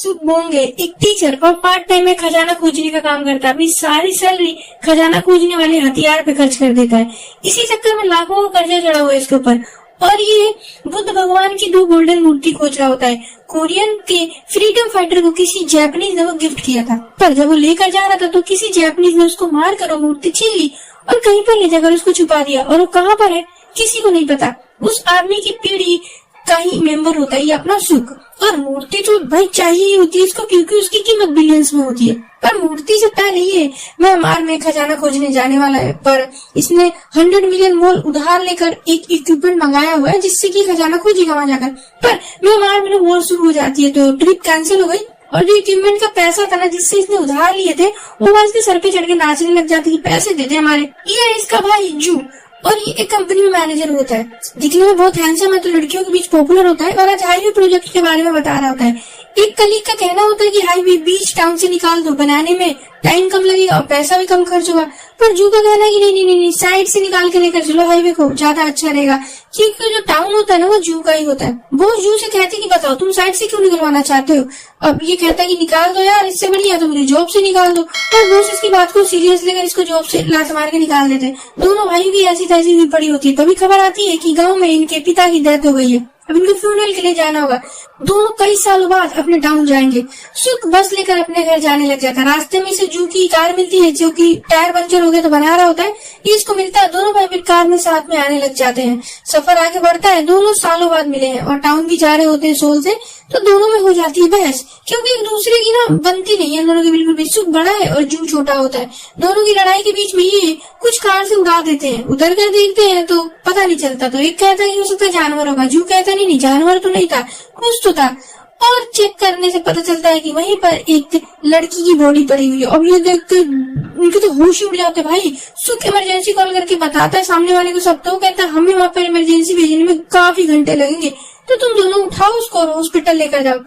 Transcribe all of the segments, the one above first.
सुख बोंगे एक टीचर और पार्ट टाइम में खजाना खोजने का काम करता है। अपनी सारी सैलरी खजाना खोजने वाले हथियार पे खर्च कर देता है। इसी चक्कर में लाखों का कर्जा चढ़ा हुआ है इसके ऊपर। और ये बुद्ध भगवान की 2 गोल्डन मूर्ति खोज रहा होता है। कोरियन के फ्रीडम फाइटर को किसी जापानीज ने वो गिफ्ट किया था, पर जब वो लेकर जा रहा था तो किसी जापानीज ने उसको मार कर वो मूर्ति छीन ली और कहीं पर ले जाकर उसको छुपा दिया। और वो कहाँ पर है किसी को नहीं पता। उस आदमी की पीढ़ी का ही मेंबर होता है ये अपना सुख। और मूर्ति तो भाई चाहिए ही होती है इसको, क्योंकि उसकी कीमत बिलियंस में होती है। पर मूर्ति से पहले ये म्यांमार में खजाना खोजने जाने वाला है, पर इसने 100 मिलियन वॉल उधार लेकर एक इक्विपमेंट मंगाया हुआ है जिससे कि खजाना खोजेगा वहां जाकर। पर म्यांमार में वॉर शुरू हो जाती है तो ट्रिप कैंसिल हो गई और जो इक्विपमेंट का पैसा था ना जिससे इसने उधार लिए थे वो इसके सर पे चढ़ के नाचने लग जाती है, पैसे देते हमारे। ये है इसका भाई जू, और ये एक कंपनी में मैनेजर होता है। दिखने में बहुत हैंडसम है तो लड़कियों के बीच पॉपुलर होता है और आज हाईवे प्रोजेक्ट के बारे में बता रहा होता है। एक कलीग का कहना होता है कि हाईवे बीच टाउन से निकाल दो, बनाने में टाइम कम लगेगा और पैसा भी कम खर्च होगा। पर जू का कहना है कि नहीं, साइड से निकाल के लेकर चलो हाईवे को, ज्यादा अच्छा रहेगा, क्योंकि जो टाउन होता है ना वो जू का ही होता है। वो जू से कहते कि बताओ तुम साइड से क्यों निकलवाना चाहते हो। अब ये कहता है कि निकाल दो यार, इससे बढ़िया तो मुझे जॉब से निकाल दो। और दोस्त इसकी बात को सीरियस लेकर इसको जॉब से लात मार के निकाल देते। दोनों भाई की ऐसी तैसी हुई पड़ी होती है। तभी खबर आती है कि गाँव में इनके पिता की डेथ हो गई है, अब इनको फ्यूनरल के लिए जाना होगा। दोनों कई सालों बाद अपने टाउन जाएंगे। सुख बस लेकर अपने घर जाने लग जाता है। रास्ते में से जू की कार मिलती है जो कि टायर पंचर हो गया तो बना रहा होता है, ये इसको मिलता है। दोनों भाई फिर कार में साथ में आने लग जाते हैं। सफर आगे बढ़ता है, दोनों सालों बाद मिले हैं और टाउन भी जा रहे होते हैं सोल से। तो दोनों में हो जाती है बहस, क्योंकि एक दूसरे की ना बनती नहीं है दोनों की बिल्कुल भी। सुख बड़ा है और जू छोटा होता है। दोनों की लड़ाई के बीच में ये कुछ कार से उड़ा देते हैं। उधर कर देखते हैं तो पता नहीं चलता, तो एक कहता है कि हो सकता है जानवर होगा, जू कहता नहीं जानवर तो नहीं था, कुछ तो था। और चेक करने से पता चलता है कि वहीं पर एक लड़की की बॉडी पड़ी हुई है। अब ये देख के उनके तो होश उड़ जाते भाई। सुख इमरजेंसी कॉल करके बताता है सामने वाले को सब, तो कहता है हमें वहाँ पर इमरजेंसी भेजने में काफी घंटे लगेंगे, तो तुम दोनों उठाओ उसको और हॉस्पिटल लेकर जाओ।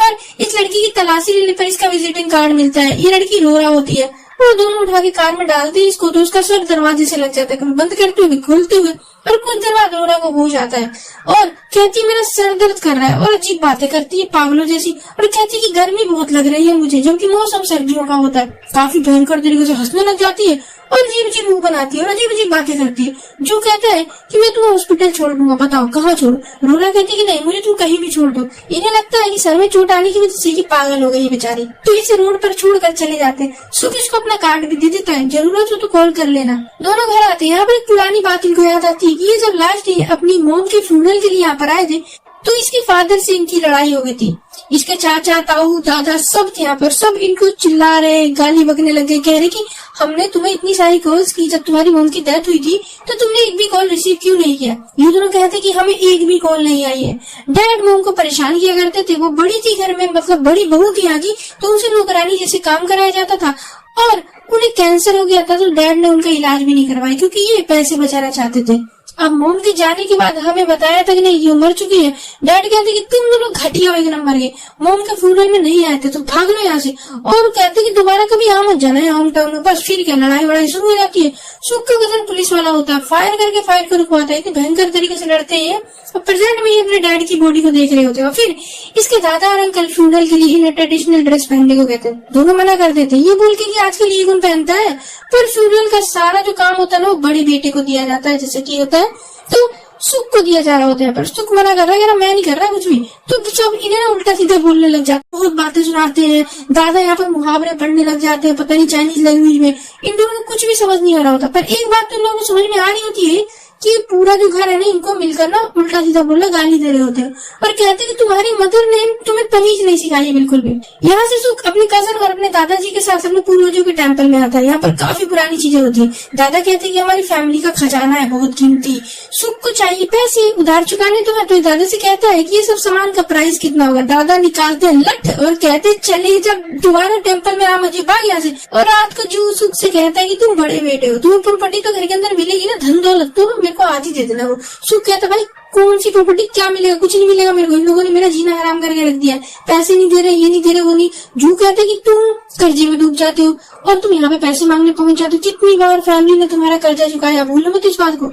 और इस लड़की की तलाशी लेने पर इसका विजिटिंग कार्ड मिलता है। ये लड़की रो रहा होती है, वो दोनों उठा के कार में डालते हैं इसको, तो उसका सर दरवाजे से लग जाता है, कभी बंद करते हुए खोलते हुए, और कुछ देर बाद रोना को हो जाता है और कहती है मेरा सर दर्द कर रहा है, और अजीब बातें करती है पागलों जैसी, और कहती है कि गर्मी बहुत लग रही है मुझे, जबकि मौसम सर्दियों का होता है। काफी भयंकर तरीके से हंसने लग जाती है और अजीब अजीब मुंह बनाती है और अजीब अजीब बातें करती है। जो कहता है कि मैं तुम्हें हॉस्पिटल छोड़ दूंगा, बताओ कहाँ छोड़ू। रोना कहती है कि नहीं, मुझे तुम कहीं भी छोड़ दो। इन्हें लगता है कि सर में चोट आने की वजह से पागल हो गई बेचारी, तो इसे रोड पर छोड़कर चले जाते हैं। सुख इसको अपना कार्ड भी दे देता है, जरूरत हो तो कॉल कर लेना। दोनों घर आते हैं। यहाँ पर एक पुरानी बात इनको याद आती है कि ये जब लास्ट डे अपनी मॉम के फ्यूनरल के लिए यहाँ पर आए थे तो इसके फादर से इनकी लड़ाई हो गई थी। इसके चाचा ताऊ दादा सब थे यहाँ पर, सब इनको चिल्ला रहे, गाली बकने लगे, कह रहे कि हमने तुम्हें इतनी सारी कॉल्स की, जब तुम्हारी मॉम की डेथ हुई थी तो तुमने एक भी कॉल रिसीव क्यों नहीं किया। ये दोनों कहते कि हमें एक भी कॉल नहीं आई है। डैड मॉम को परेशान किया करते थे, वो बड़ी थी घर में, मतलब बड़ी बहू थी आगे, तो उनसे नौकरानी जैसे काम कराया जाता था, और उन्हें कैंसर हो गया था तो डैड ने उनका इलाज भी नहीं करवाया क्योंकि ये पैसे बचाना चाहते थे। अब मॉम के जाने के बाद हमें बताया था कि नहीं ये मर चुकी है। डैड कहते कि तुम दोनों घटिया हो एक नंबर के, मॉम के फ्यूनरल में नहीं आए थे तो भाग लो यहाँ से, और कहते कि दोबारा कभी यहाँ मत जाना है होम टाउन में। बस फिर क्या लड़ाई वड़ाई शुरू हो जाती है। सुख का कजन पुलिस वाला होता है, फायर करके फाइट को रुकवाता है। इतने भयंकर तरीके से लड़ते हैं और प्रेजेंट में ये अपने डैड की बॉडी को देख रहे होते हैं। फिर इसके दादा और अंकल फ्यूनरल के लिए इन्हें ट्रेडिशनल ड्रेस पहनने को कहते हैं। दोनों मना कर देते हैं, ये बोल के कि आजकल ये कौन पहनता है। पर फ्यूनरल का सारा जो काम होता है ना वो बड़े बेटे को दिया जाता है, जैसे कि होता है तो सुख को दिया जा रहा होता है। पर सुख मना कर रहा है, मैं नहीं कर रहा कुछ भी। तो सब इन्हें ना उल्टा सीधा बोलने लग जाते, बहुत बातें सुनाते हैं। दादा यहाँ पर मुहावरे पढ़ने लग जाते हैं, पता नहीं चाइनीज लैंग्वेज में। इन दोनों को कुछ भी समझ नहीं आ रहा होता। पर एक बात तो इन लोगों को समझ में आ रही होती है कि पूरा जो घर है ना इनको मिलकर ना उल्टा सीधा बोलना गाली दे रहे होते हैं, और कहते हैं कि तुम्हारी मदर ने तुम्हें तमीज नहीं सिखाई बिल्कुल भी। यहाँ से सुख अपने कजन और अपने दादाजी के साथ अपने पूर्वजों के टेम्पल में आता है। यहाँ पर काफी पुरानी चीजें होती है। दादा कहते हैं कि हमारी फैमिली का खजाना है बहुत कीमती, सुख को चाहिए पैसे उधार चुकाने तो है। तो दादा से कहता है कि ये सब सामान का प्राइस कितना होगा। दादा निकालते हैं लट और कहते चले जब दोबारा टेम्पल में आ मुझे भाग यहाँ से। और रात को जू सुख से कहता है कि तुम बड़े बेटे हो, तुम्हें प्रॉपर्टी तो घर के अंदर मिलेगी ना, धन दौलत तो मेरे को आधी दे देना। वो सुख कहता भाई कौन सी प्रॉपर्टी, क्या मिलेगा, कुछ नहीं मिलेगा मेरे को, इन लोगों ने मेरा जीना हराम करके रख दिया। दिया है, पैसे नहीं दे रहे, ये नहीं दे रहे, वो नहीं। जू कहते कि तुम कर्जे में डूब जाते हो और तुम यहाँ पे पैसे मांगने पहुंच जाते हो। कितनी बार फैमिली ने तुम्हारा कर्जा चुकाया, भूलो मत इस बात को।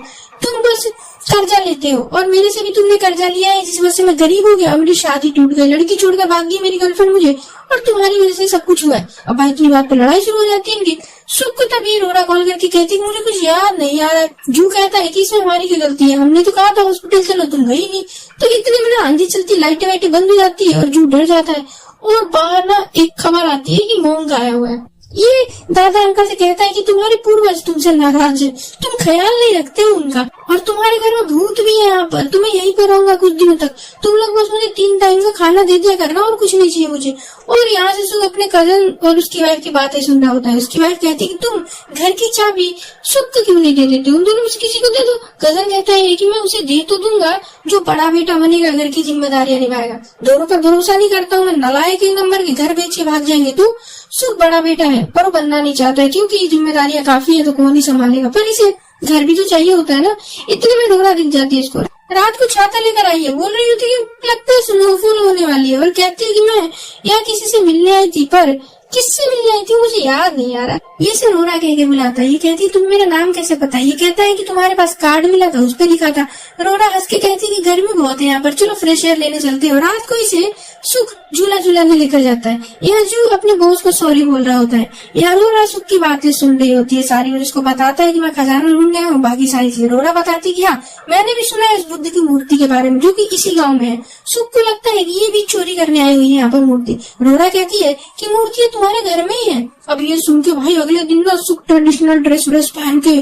तुम बस कर्जा लेते हो और मेरे से भी तुमने कर्जा लिया है, जिस वजह से मैं गरीब हो गया, मेरी शादी टूट गई, लड़की छोड़कर भाग गई मेरी गर्लफ्रेंड मुझे, और तुम्हारी वजह से सब कुछ हुआ है। अब भाई इतनी बात पे लड़ाई शुरू हो जाती है इनकी। सुख को तभी रोरा कॉल करके कहती है मुझे कुछ याद नहीं आ रहा। जू कहता है कि इसमें हमारी क्या गलती है, हमने तो कहा था हॉस्पिटल चलो, तुम गई नहीं। तो इतने में आंधी चलती, लाइटें वाइटें बंद हो जाती है और जू डर जाता है। और बाहर ना एक खबर आती है कि मोंग आया हुआ है। ये दादा अंकल से कहता है कि तुम्हारे पूर्वज तुमसे नाराज है, तुम ख्याल नहीं रखते हो उनका, और तुम्हारे घर में भूत भी है यहाँ पर, तुम्हें यहीं पर रहूंगा कुछ दिनों तक, तुम लोग बस मुझे 3 टाइम का खाना दे दिया करना और कुछ नहीं चाहिए मुझे। और यहाँ से सुख अपने कजन और उसकी वाइफ की बातें सुन रहा होता है। उसकी वाइफ कहती है कि तुम घर की चाबी सुख को क्यों नहीं दे देते, उन दोनों में से किसी को दे दो। कजन कहता है कि मैं उसे दे तो दूंगा, जो बड़ा बेटा बनेगा, घर की जिम्मेदारियां निभाएगा। दोनों पर भरोसा नहीं करता हूँ मैं, नालायक एक नंबर के, घर बेच के भाग जाएंगे। तो सुख बड़ा बेटा है पर वो बनना नहीं चाहता है, क्योंकि ये जिम्मेदारियां काफी है तो कौन ही संभालेगा, पर इसे घर भी तो चाहिए होता है ना। इतने में डोरा दिख जाती है इसको। रात को छाता लेकर आई है, बोल रही होती है कि लगता है स्नोफॉल होने वाली है, और कहती है कि मैं यहाँ किसी से मिलने आई थी, पर किससे मिलने आई थी मुझे याद नहीं आ रहा। ये से रोरा कह के बुलाता है। ये कहती है तुम मेरा नाम कैसे पता। ये कहता है कि तुम्हारे पास कार्ड मिला था, उस पर लिखा था। रोरा हंस के कहती है कि गर्मी बहुत है यहाँ पर, चलो फ्रेश एयर लेने चलते हैं। और रात को इसे सुख झूला झूलाने लेकर जाता है। यहाँ जू अपने बॉस को सॉरी बोल रहा होता है। यहाँ रोरा सुख की बातें सुन रही होती है सारी, और उसको बताता है कि मैं खजाना ढूंढ गया हूँ, बाकी सारी चीजें। रोरा बताती है कि हाँ मैंने भी सुना है इस बुद्ध की मूर्ति के बारे में, जो कि इसी गाँव में है। सुख को लगता है कि ये भी चोरी करने आई हुई है यहाँ पर मूर्ति। रोरा कहती है कि मूर्ति तुम्हारे घर में ही है। अब ये सुन के भाई अगले दिन ना सुख ट्रेडिशनल ड्रेस व्रेस पहन के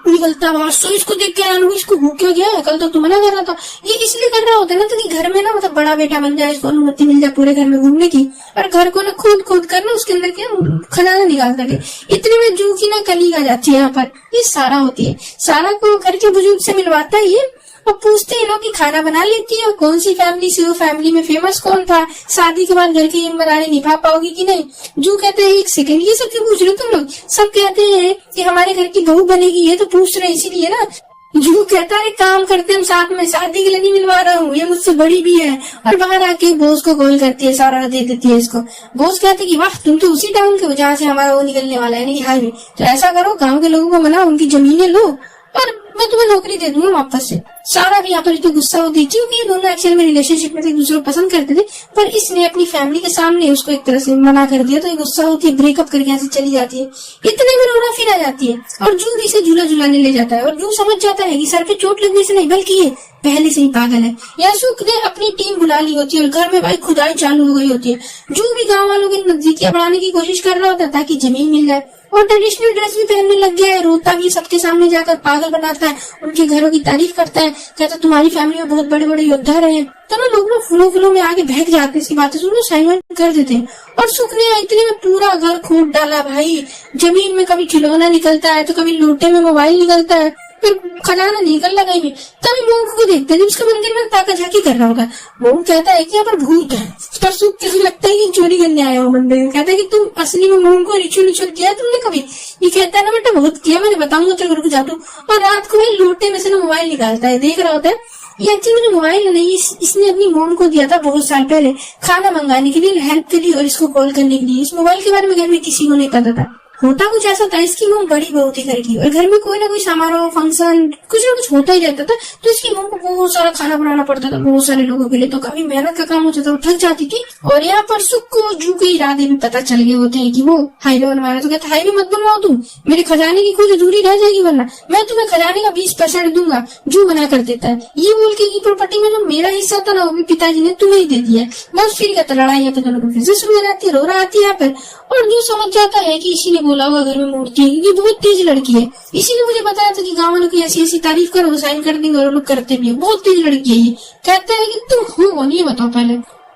निकलता है। सो इसको देख के इसको हो क्या गया है, कल तक तो मना कर रहा था। ये इसलिए कर रहा होता है ना ताकि घर में ना मतलब बड़ा बेटा बन जाए, इसको अनुमति मिल जाए पूरे घर में घूमने की, और घर को ना खोद खोद कर ना उसके अंदर के खजाना निकाल सके। इतने में जू की ना कलीग आ जाती है यहाँ पर। ये सारा होती है, सारा को घर के बुजुर्ग से मिलवाता है ये, और पूछते हैं लोग कि खाना बना लेती है और कौन सी फैमिली से हो, फैमिली में फेमस कौन था, शादी के बाद घर की जिम्मेदारी निभा पाओगी कि नहीं। जो कहते हैं एक सेकंड ये सब क्यों पूछ रहे हो तुम लोग, सब कहते हैं कि हमारे घर की बहू बनेगी, ये तो पूछ रहे हैं इसीलिए ना। जू कहता है काम करते हम साथ में, शादी के लिए नहीं मिलवा रहा हूँ, ये मुझसे बड़ी भी है। और बाहर आके बॉस को कॉल करती है, सारा दे देती है इसको। बॉस कहते हैं कि वाह तुम तो उसी टाउन के हो जहाँ से हमारा वो निकलने वाला है, नहीं हाईवे, तो ऐसा करो गाँव के लोगों को मनाओ, उनकी जमीनें लो और मैं तुम्हें नौकरी दे दूंगा वापस से। सारा भी यहाँ पर तो गुस्सा होती है, क्योंकि ये दोनों एक्चुअल में रिलेशनशिप में एक दूसरे को पसंद करते थे, पर इसने अपनी फैमिली के सामने उसको एक तरह से मना कर दिया, तो ये गुस्सा होती है, ब्रेकअप करके यहाँ से चली जाती है। इतने में रोरा फिर आ जाती है और जू इसे झूला झूलाने ले जाता है। और जू समझ जाता है कि सर पे चोट लगने से नहीं बल्कि ये पहले से ही पागल है। यहाँ सुख ने अपनी टीम बुला ली होती है और घर में भाई खुदाई चालू हो गई होती है। जू भी गाँव वालों की नजदीकियां बढ़ाने की कोशिश कर रहा होता है ताकि जमीन मिल जाए, और ट्रेडिशनल ड्रेस भी पहनने लग गया है। रोता भी सबके सामने जाकर पागल बनाता है, उनके घरों की तारीफ करता है, कहता तुम्हारी फैमिली में बहुत बड़े बड़े योद्धा रहे हैं। तो ना लोग फूलों फूलों में आगे बहक जाते, इसकी बातें सुन साइलेंट कर देते हैं। और सुख ने इतने में पूरा घर खोद डाला भाई। जमीन में कभी खिलौना निकलता है तो कभी लोटे में मोबाइल निकलता है, फिर खजाना निकल लगा ही। तभी मोंग को देखते हैं जब उसके मंदिर में ताका झाकी कर रहा होता है। मोंग कहता है कि यहाँ पर भूत है, पर सुख किसी लगता है कि चोरी करने आया हो मंदिर में। कहता है कि तुम असली में मोंग को रिचुअल किया है तुमने कभी। ये कहता है ना बेटा बहुत किया, मैंने बताऊंगा तेरे रुक जा तू। और रात को ही लोटे में से ना मोबाइल निकालता है, देख रहा होता है। ये एक्चुअली मोबाइल नहीं, इसने अपनी मोम को दिया था बहुत साल पहले खाना मंगाने के लिए, हेल्प के लिए और इसको कॉल करने के लिए। इस मोबाइल के बारे में घर में किसी को नहीं पता था। होता कुछ ऐसा था, इसकी मोम बड़ी बहू थी घर की, और घर में कोई ना कोई समारोह फंक्शन कुछ ना कुछ होता ही रहता था, तो इसकी मोम को बहुत सारा खाना बनाना पड़ता था बहुत सारे लोगों के लिए, तो काफी मेहनत का काम होता था, वो थक जाती थी। और यहाँ पर सुख को जू के इरादे में पता चल गए होते हैं कि वो हाईवे बनवा रहा है। तो कहता हाईवे मत बनवाओ तुम, मेरे खजाने की कुछ अधूरी रह जाएगी, वरना मैं तुम्हें खजाने का 20% दूंगा। जू बना कर देता है। ये बोल के की प्रॉपर्टी में जो मेरा हिस्सा था ना वो भी पिताजी ने तुम्हें ही दे दिया। बस फिर कहता लड़ाई यहाँ पे दोनों को फिर से शुरू हो जाती है, रो रहा आती है यहाँ पर। और जो समझ जाता है कि इसी ने बोला हुआ घर में मूर्ति है, क्योंकि बहुत तेज लड़की है। इसी ने मुझे बताया था कि गाँव वालों की ऐसी ऐसी तारीफ करो, साइन कर देंगे, और लोग करते भी है। बहुत तेज लड़की है ये। कहता है कि तुम हो कौन ये बताओ पहले।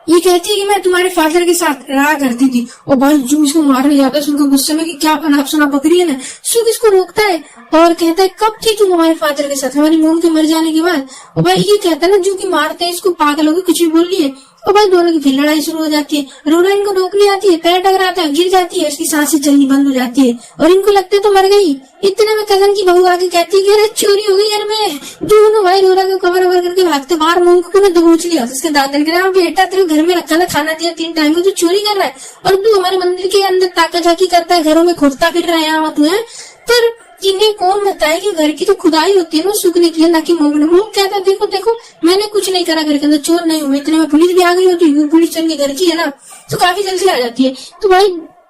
ये कहती है कि मैं तुम्हारे फादर के साथ रहा करती थी। और भाई जू इसको मारने जाता है सुनकर गुस्से में कि क्या अनाप शनाप बकरी है ना। सुख इसको रोकता है और कहता है कब थी तुम हमारे फादर के साथ, हमारी मोम के मर जाने के बाद। और भाई ये कहता है ना जू की मारते हैं इसको, पागल होगी कुछ भी बोल रही है। और भाई दोनों की फिर लड़ाई शुरू हो जाती है। रोरा इनको रोकने आती है, पैर टकराता है, गिर जाती है, उसकी सांसें चलनी बंद हो जाती है और इनको लगता है तो मर गई। इतने में कजन की बहू आके कहती है कि अरे चोरी हो गई यार में। दोनों भाई रोरा को कवर ओवर करके भागते बाहर, मूंग को दबोच लिया। उसके दादा ने कहा बेटा तेरे घर में रखा था, खाना दिया 3 टाइम को, तू चोरी कर रहा है और तू हमारे मंदिर के अंदर ताका झाकी करता है, घरों में खोदता फिर रहा है यहाँ तू है। पर इन्हें कौन बताए कि घर की तो खुदाई होती है ना सुखने के लिए, ना कि मोगने। मूंग कहता है देखो देखो मैंने कुछ नहीं करा, घर के अंदर चोर नहीं हूँ। इतने में पुलिस भी आ गई होती है, पुलिस चल के घर की है ना तो काफी जल्दी आ जाती है। तो भाई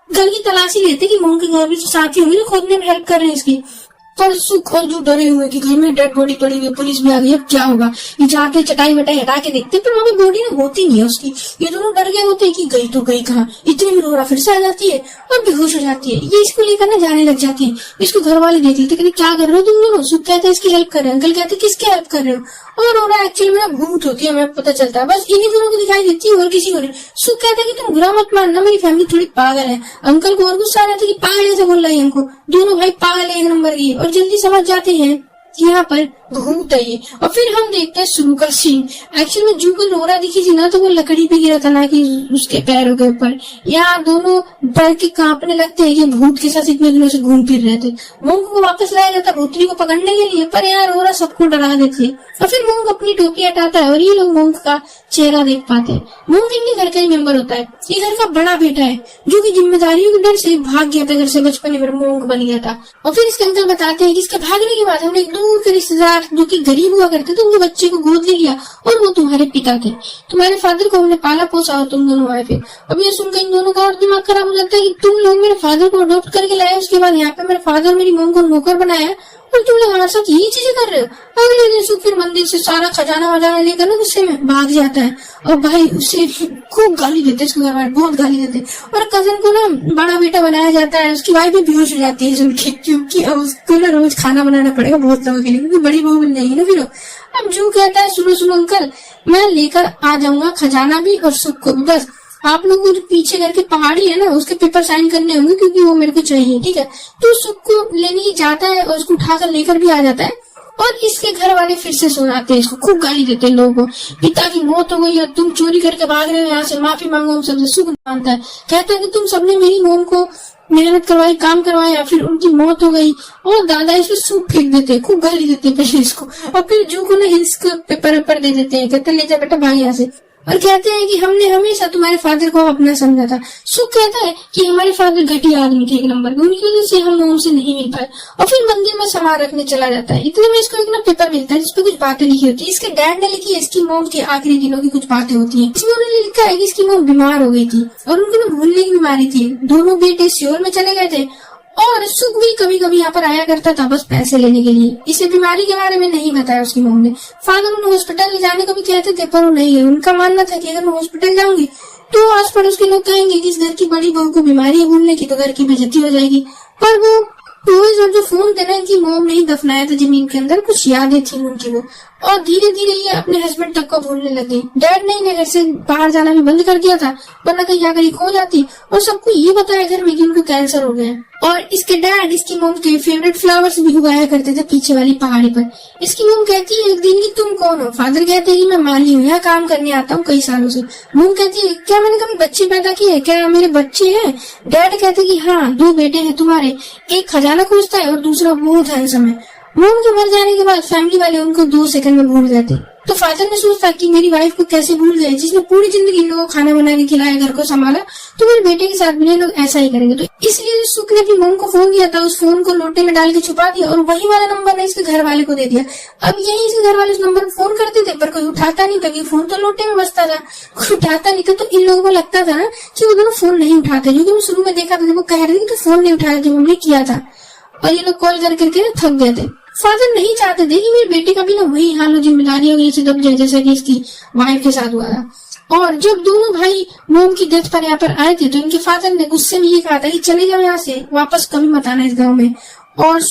घर की तलाशी लेते कि मूंग के घर में साथी होंगे जो खोदने में हेल्प कर रहे हैं इसकी। पर सुख और जो डरे हुए कि घर में डेड बॉडी पड़ी हुई, पुलिस भी आ गई, अब क्या होगा। ये जाके चटाई वटाई हटा के देखते पर वहां पे बॉडी ना होती नहीं है उसकी। ये दोनों डर गए होते हैं कि गई तो गई कहाँ। इतनी में रोरा फिर से आ जाती है और बेहोश हो जाती है। ये इसको लेकर ना जाने लग जाती है। इसको घर वाले देख लेते कहते क्या कर रहे हो तुम दोनों। सुख कहते हैं इसकी हेल्प कर रहे हैं। अंकल कहते किसकी हेल्प कर रहे हो। और रोरा एक्चुअली में भूत होती है, हमें पता चलता है, बस इन्हीं दोनों को दिखाई देती है और किसी को नहीं। सुख कहता है कि तुम बुरा मत मानना, मेरी फैमिली थोड़ी पागल है। अंकल को और गुस्सा आ जाता है कि पागल ऐसे बोल रही है हमको। दोनों भाई पागल है एक नंबर की और जल्दी समझ जाते हैं यहाँ पर भूत है ये। और फिर हम देखते हैं शुरू का सीन। एक्चुअल में जू को रोरा दिखी थी ना तो वो लकड़ी पे गिरा था, ना कि उसके पैरों के ऊपर। यहाँ दोनों डर के कांपने लगते हैं कि भूत के साथ इतने दिनों से घूम फिर रहे थे। मूंग को वापस लाया जाता भूतनी को पकड़ने के लिए, पर यहाँ रोरा सबको डरा देती है। और फिर मूंग अपनी टोपी हटाता है और ये लोग मूंग का चेहरा देख पाते हैं। मूंग इनके घर का ही मेंबर होता है, ये घर का बड़ा बेटा है जो की जिम्मेदारियों के डर से भाग गया था घर से, बचपन में मूंग बन गया था। और फिर इसके अंकल बताते हैं कि इसके भागने के बाद हमने एक दूर के रिश्तेदार जो कि गरीब हुआ करते थे उनके बच्चे को गोद ले लिया और वो तुम्हारे पिता थे। तुम्हारे फादर को हमने पाला पोसा और तुम दोनों आए। फिर अब ये सुनकर इन दोनों का और दिमाग खराब हो जाता है कि तुम लोग मेरे फादर को अडॉप्ट करके लाए, उसके बाद यहाँ पे मेरे फादर मेरी मॉम को नौकर बनाया और तुम लोग हमारे साथ यही चीजें कर रहे हो। अगले दिन सुख फिर मंदिर से सारा खजाना वजाना लेकर ना गुस्से में भाग जाता है और भाई उसे खूब गाली देते, इसको घर वाले बहुत गाली देते। और कजन को ना बड़ा बेटा बनाया जाता है, उसकी वाइफ भी बेहोश हो जाती है सुन के, क्योंकि अब उसको ना रोज खाना बनाना पड़ेगा बहुत लोगों के लिए, क्योंकि बड़ी बहू बन जाएगी ना फिर। अब जू कहता है सुनो सुनो अंकल मैं लेकर आ जाऊंगा खजाना भी और सुख को भी, बस आप लोग को पीछे करके पहाड़ी है ना उसके पेपर साइन करने होंगे क्योंकि वो मेरे को चाहिए, ठीक है। तो सुख को लेने ही जाता है और उसको उठाकर लेकर भी आ जाता है। और इसके घर वाले फिर से सुनाते हैं, इसको खूब गाली देते हैं लोगों को। पिता की मौत हो गई और तुम चोरी करके भाग रहे हो यहाँ से, माफी मांगो हम सबसे। सुख मानता है, कहता है कि तुम सबने मेरी मोम को मेहनत करवाई, काम करवाया, फिर उनकी मौत हो गई। और दादा इसमें सूप फेंक देते हैं, खूब गाली देते हैं पहले इसको। और फिर जू को ना इसको पेपर दे देते हैं, कहते ले जा बेटा भाग यहाँ से। और कहते हैं कि हमने हमेशा तुम्हारे फादर को अपना समझा था। सुख कहता है कि हमारे फादर घटिया आदमी थे एक नंबर के, उनकी वजह से हम उनसे नहीं मिल पाए। और फिर मंदिर में सामान रखने चला जाता है। इतने में इसको एक ना पेपर मिलता है जिसपे कुछ बातें लिखी होती है। इसके डैड ने लिखी है, इसकी मॉम के आखिरी दिनों की कुछ बातें होती है। इसमें उन्होंने लिखा है कि इसकी मॉम बीमार हो गई थी और उनको ना भूलने की बीमारी थी। दोनों बेटे सियोल में चले गए थे और सुख भी कभी कभी यहाँ पर आया करता था बस पैसे लेने के लिए। इसे बीमारी के बारे में नहीं बताया उसकी मॉम ने। फादर उन्हें हॉस्पिटल ले जाने को भी कहते थे पर वो नहीं गए। उनका मानना था कि अगर मैं हॉस्पिटल जाऊंगी तो आस पड़ोस के लोग कहेंगे कि इस घर की बड़ी बहू को बीमारी है भूलने की, तो घर की बेइज्जती हो जाएगी। पर वो और जो फोन थे ना इनकी मॉम ने ही दफनाया था जमीन के अंदर, कुछ यादें थी उनकी वो। और धीरे धीरे ये अपने हस्बैंड तक को भूलने लगी। डैड ने इन्हें घर से बाहर जाना भी बंद कर दिया था, वरना कहीं जाकर ये खो जाती। और सबको ये बताया घर में कि उनको कैंसर हो गया। और इसके डैड इसकी मॉम के फेवरेट फ्लावर्स भी उगाया करते थे पीछे वाली पहाड़ी पर। इसकी मॉम कहती है एक दिन की तुम कौन हो। फादर कहते हैं कि मैं माली हूँ, यहाँ काम करने आता हूँ कई सालों से। मॉम कहती है क्या मैंने कभी बच्चे पैदा किए, क्या मेरे बच्चे हैं। डैड कहते हैं कि हाँ 2 बेटे हैं तुम्हारे, एक खजाना खोजता है और दूसरा बहुत हैंडसम है। मॉम के मर जाने के बाद फैमिली वाले उनको 2 सेकंड में भूल गए थे। तो फादर ने सोचा कि मेरी वाइफ को कैसे भूल गए जिसने पूरी जिंदगी लोगों को खाना बना के खिलाया, घर को संभाला, तो मेरे बेटे के साथ भी लोग ऐसा ही करेंगे। तो इसलिए सुख ने भी मॉम को फोन किया था, उस फोन को लोटे में डाल के छुपा दिया और वही वाला नंबर ने इसके घर वाले को दे दिया। अब यही इसके घर वाले उस नंबर पर फोन करते थे पर कोई उठाता नहीं था, फोन तो लोटे में बसता था, कोई उठाता नहीं था। तो इन लोगों को लगता था ना कि वो दोनों फोन नहीं उठाते, जो कि शुरू में देखा था वो कह रहे थे कि फोन नहीं उठाया जो हमने किया था। और ये लोग कॉल करके थक गए थे। फादर नहीं चाहते थे कि मेरे बेटे का भी ना वही हाल हो, जिम्मेदारी होगी इसे दब जाए जैसा कि इसकी वाइफ के साथ हुआ था। और जब दोनों भाई मोम की डेथ पर यहाँ पर आए थे तो इनके फादर ने गुस्से में ये कहा था कि चले जाओ यहाँ से, वापस कभी मत आना इस गाँव में। और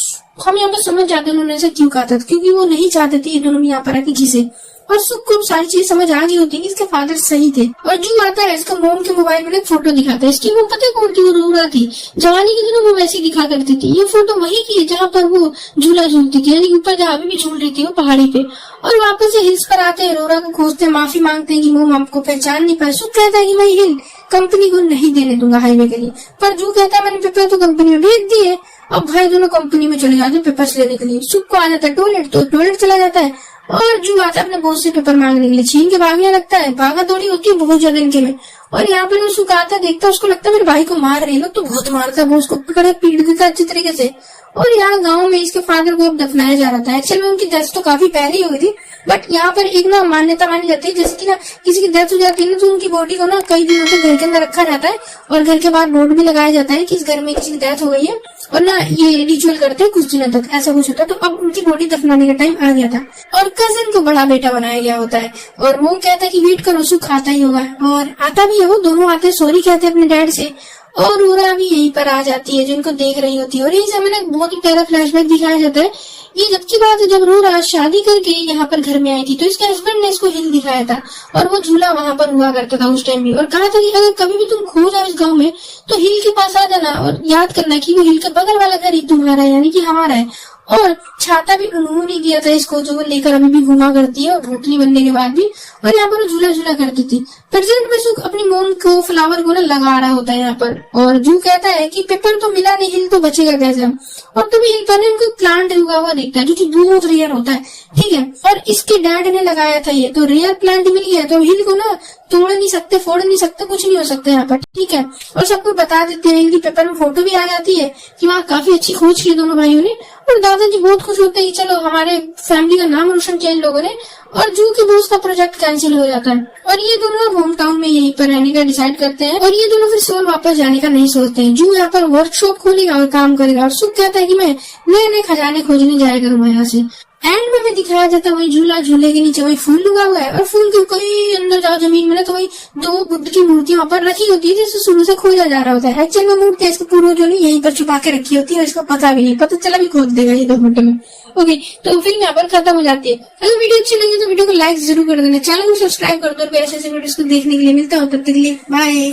हम यहाँ पर समझ जाते उन्होंने ऐसा क्यों कहा था, क्योंकि वो नहीं चाहते थे ये दोनों यहाँ पर आके घिसे। और सुख को सारी चीज समझ आ गई होती है कि इसके फादर सही थे। और जू आता है, इसका मोम के मोबाइल में एक फोटो दिखाता है। इसकी वो पता है कौन की, वो रो रहा थी जवानी के दिनों, वो वैसी दिखा करती थी। ये फोटो वही की है जहाँ पर वो झूला झूलती थी, यानी ऊपर जहाँ अभी भी झूल रही थी वो पहाड़ी पे। और वापस से हिल्स पर आते हैं, रोरा को खोजते, माफी मांगते हैं कि मोम हमको पहचान नहीं पाए। सुख कहता है कि मैं हिल कंपनी को नहीं देने दूंगा हाईवे के लिए, पर जू कहता है मैंने पेपर तो कंपनी में भेज दिए। अब भाई दोनों कंपनी में चले जाते पेपर्स लेने के लिए। सुख को आ जाता है टॉयलेट, तो टॉयलेट चला जाता है और जू आता है अपने बॉस से पेपर मांगने के लिए। छीन के भागने लगता है, भागा दौड़ी होती है बहुत ज्यादा इनके में। और यहाँ पर वो सुख आता है, देखता है, उसको लगता है मेरे भाई को मार रहे लोग, तो बहुत मारता है वो उसको, पकड़ पीट देता है अच्छी तरीके से। और यहाँ गांव में इसके फादर को अब दफनाया जा रहा था। एक्चुअल में उनकी डेथ तो काफी पहले ही हुई थी, बट यहाँ पर एक ना मान्यता मानी जाती है, जैसे कि ना किसी की डेथ हो जाती है ना, तो उनकी बॉडी को ना कई दिनों तक घर के अंदर रखा जाता है और घर के बाहर बोर्ड भी लगाया जाता है कि इस घर में किसी की डेथ हो गई है, और ना ये रिचुअल करते हैं कुछ दिनों तक, ऐसा कुछ होता है। तो अब उनकी बॉडी दफनाने का टाइम आ गया था और कजिन को बड़ा बेटा बनाया गया होता है। और वो कहता है कि वेट करो, सुख आता ही होगा, और आता भी है। वो दोनों आते हैं, सॉरी कहते हैं अपने डैड से, और रोरा भी यहीं पर आ जाती है जिनको देख रही होती है। और यही समय ना बहुत ही प्यारा फ्लैशबैक दिखाया जाता है। ये जब की बात है जब रोरा शादी करके यहाँ पर घर में आई थी, तो इसके हस्बैंड ने इसको हिल दिखाया था और वो झूला वहां पर हुआ करता था उस टाइम भी, और कहा था कि अगर कभी भी तुम खो जाओ इस गांव में तो हिल के पास आ जाना और याद करना कि वो हिल के बगल वाला घर ही तुम्हारा है, यानी कि हमारा है। और छाता भी उन्होंने दिया था इसको, जो वो लेकर अभी भी घुमा करती है और भूतनी बनने के बाद भी। और यहाँ पर वो झूला झूला करती थी। प्रेजेंट में सुख अपनी मोम को, फ्लावर को ना लगा रहा होता है यहाँ पर, और जू कहता है कि पेपर तो मिला नहीं, हिल तो बचेगा कैसे। और तभी हिल पर इनको प्लांट उगा हुआ दिखता है जो कि बहुत रेयर होता है, ठीक है। और इसके डैड ने लगाया था ये, तो रेयर प्लांट मिल गया, तो हिल को ना तोड़ नहीं सकते, फोड़ नहीं सकते, कुछ नहीं हो सकता यहाँ पर, ठीक है। और सबको बता देते हैं, इनकी पेपर में फोटो भी आ जाती है कि वहाँ काफी अच्छी खोज की दोनों भाइयों ने। और दादाजी बहुत खुश होते हैं कि चलो हमारे फैमिली का नाम रोशन किया इन लोगों ने, और जू के बॉस का प्रोजेक्ट कैंसिल हो जाता है। और ये दोनों होम टाउन में यहीं पर रहने का डिसाइड करते हैं, और ये दोनों फिर सोल वापस जाने का नहीं सोचते हैं। जू यहाँ पर वर्कशॉप खोलेगा और काम करेगा, और सुख कहता है कि मैं नए नए खजाने खोजने जाया करूंगा यहाँ से। एंड में भी दिखाया जाता है वही झूला, झूले के नीचे वही फूल लगा हुआ है, और फूल के कोई अंदर जाओ जमीन में ना, तो वही दो बुद्ध की मूर्तियां वहां पर रखी होती है जिससे शुरू से खोजा जा रहा होता है। एक्चुअल में मूर्तियां इसके पूर्वजों ने यहीं पर छुपा के रखी होती है, इसको पता भी नहीं, पता चला भी खोज देगा ये 2 घंटे में। ओके, तो फिल्म यहाँ पर खत्म हो जाती है। अगर वीडियो अच्छी लगी तो वीडियो को लाइक जरूर कर देना, चैनल को सब्सक्राइब कर दो, और ऐसे ऐसे वीडियोस को देखने के लिए मिलता हो। तब तक के लिए बाय।